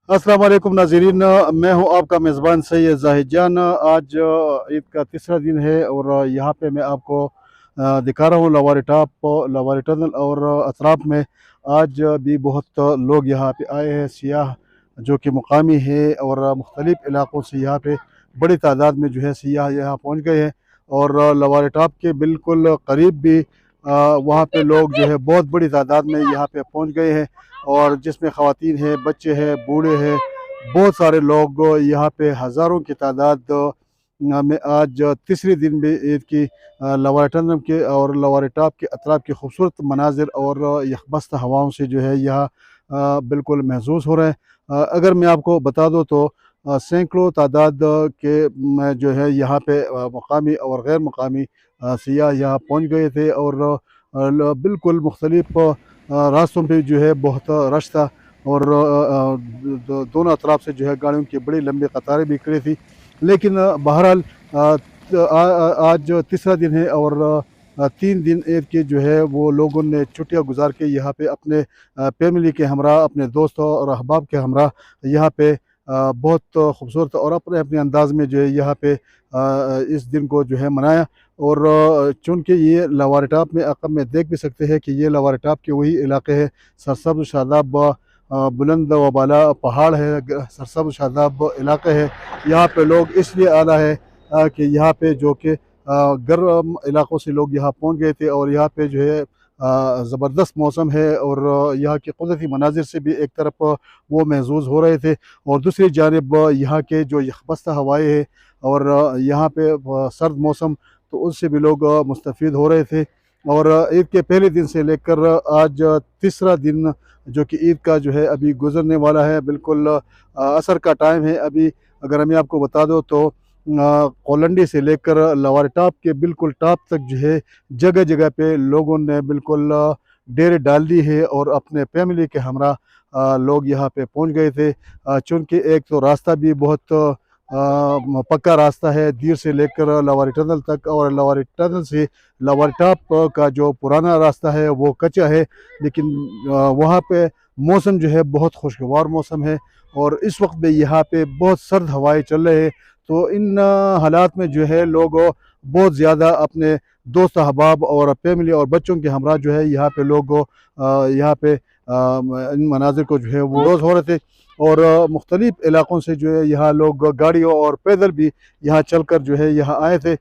अस्सलाम वालेकुम नाज़रीन, मैं हूं आपका मेज़बान सैयद ज़ाहिद जान। आज ईद का तीसरा दिन है और यहाँ पे मैं आपको दिखा रहा हूँ लवारी टॉप, लवारी टनल और अतराफ में आज भी बहुत लोग यहाँ पे आए हैं, सियाह जो कि मुकामी है और मुख्तलिफ़ इलाक़ों से यहाँ पे बड़ी तादाद में जो है सियाह यहाँ पहुँच गए हैं। और लवारी टॉप के बिल्कुल करीब भी वहाँ पे लोग जो है बहुत बड़ी तादाद में यहाँ पे पहुँच गए हैं, और जिसमें ख़वातीन हैं, बच्चे हैं, बूढ़े हैं, बहुत सारे लोग यहाँ पे हज़ारों की तादाद में आज तीसरे दिन भी ईद की लवारी टनल के और लवारी टॉप के अतराफ के खूबसूरत मनाजिर और यकबस्त हवाओं से जो है यहाँ बिल्कुल महसूस हो रहे हैं। अगर मैं आपको बता दूँ तो सैकड़ों तादाद के में जो है यहाँ पे मकामी और गैर मकामी सियाह यहाँ पहुँच गए थे, और बिल्कुल मुख्तलिफ़ रास्तों पे जो है बहुत रश था, और दोनों अतराफ से जो है गाड़ियों की बड़ी लंबी कतारें भी खड़ी थी। लेकिन बहरहाल आज तीसरा दिन है और 3 दिन ईद के जो है वो लोगों ने छुट्टियां गुजार के यहाँ पे अपने फैमिली के हमरा, अपने दोस्तों और अहबाब के हमरा यहाँ पे बहुत खूबसूरत और अपने अपने अंदाज में जो है यहाँ पे इस दिन को जो है मनाया। और चूँकि ये लवारी टॉप में अक़ब में देख भी सकते हैं कि ये लवारी टॉप के वही इलाके हैं, सरसब्ज़ शादाब बुलंद व बाला पहाड़ है, सरसब्ज़ शादाब इलाका है। यहाँ पे लोग इसलिए आना है कि यहाँ पे जो कि गर्म इलाक़ों से लोग यहाँ पहुँच गए थे, और यहाँ पे जो है ज़बरदस्त मौसम है, और यहाँ के कुदरती मनाजिर से भी एक तरफ वो महसूस हो रहे थे, और दूसरी जानिब यहाँ के जो यकबस्ता हवाएँ हैं और यहाँ पे सर्द मौसम, तो उससे भी लोग मुस्तफ़ीद हो रहे थे। और ईद के पहले दिन से लेकर आज तीसरा दिन जो कि ईद का जो है अभी गुज़रने वाला है, बिल्कुल असर का टाइम है अभी। अगर मैं आपको बता दूँ तो कोलंडी से लेकर लवारी टॉप के बिल्कुल टॉप तक जो है जगह जगह पे लोगों ने बिल्कुल डेरे डाल दी है, और अपने फैमिली के हमरा लोग यहाँ पे पहुँच गए थे। चूँकि एक तो रास्ता भी बहुत पक्का रास्ता है दीर से लेकर लवारी टनल तक, और लवारी टनल से लवारी टॉप का जो पुराना रास्ता है वो कच्चा है। लेकिन वहाँ पे मौसम जो है बहुत खुशगवार मौसम है, और इस वक्त भी यहाँ पे बहुत सर्द हवाएं चल रहे हैं। तो इन हालात में जो है लोग बहुत ज़्यादा अपने दोस्त अहबाब और फैमिली और बच्चों के हमरा जो है यहाँ पे लोग यहाँ पे इन मनाजिर को जो है वो रोज़ हो रहे थे, और मुख्तलिफ़ इलाक़ों से जो है यहाँ लोग गाड़ियों और पैदल भी यहाँ चल कर जो है यहाँ आए थे।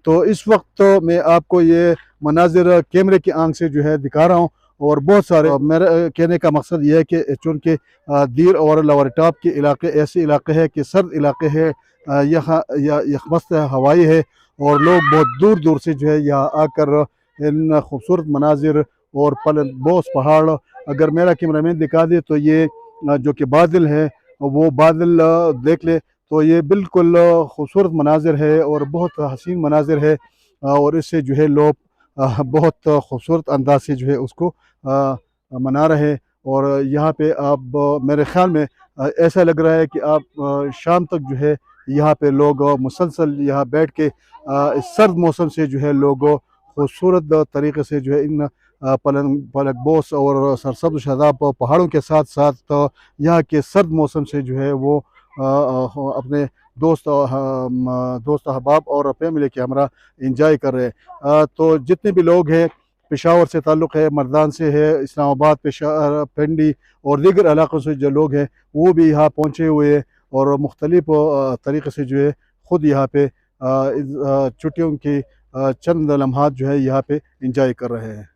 तो इस वक्त मैं आपको ये मनाजिर कैमरे की आंख से जो है दिखा रहा हूँ, और बहुत सारे मेरा कहने का मकसद ये है कि चूँकि दीर और लवारी टॉप के इलाके ऐसे इलाके हैं कि सर्द इलाके हैं, यहाँ यकबस्त हवाई है, और लोग बहुत दूर दूर से जो है यहाँ आकर इन खूबसूरत मनाजिर और बोस पहाड़, अगर मेरा कैमरामैन दिखा दे तो ये जो कि बादल है वो बादल देख ले, तो ये बिल्कुल खूबसूरत मनाजिर है और बहुत हसीन मनाजिर है। और इससे जो है लोग बहुत खूबसूरत अंदाज से जो है उसको मना रहे हैं। और यहाँ पे आप मेरे ख़्याल में ऐसा लग रहा है कि आप शाम तक जो है यहाँ पे लोग मुसलसल यहाँ बैठ के इस सर्द मौसम से जो है लोग खूबसूरत तरीके से जो है इन पलक बोस और सरसब्ज़ शादाब पहाड़ों के साथ साथ यहाँ के सर्द मौसम से जो है वो अपने दोस्त अहबाब और फैमिली के हमरा इंजॉय कर रहे हैं। तो जितने भी लोग हैं, पेशावर से ताल्लुक़ है, मर्दान से है, इस्लामाबाद, पिंडी और दीगर इलाक़ों से जो लोग हैं वो भी यहाँ पहुँचे हुए हैं, और मुख्तलिफ़ तरीक़े से जो है ख़ुद यहाँ पे छुट्टियों की चंद लम्हात जो है यहाँ पे इंजॉय कर रहे हैं।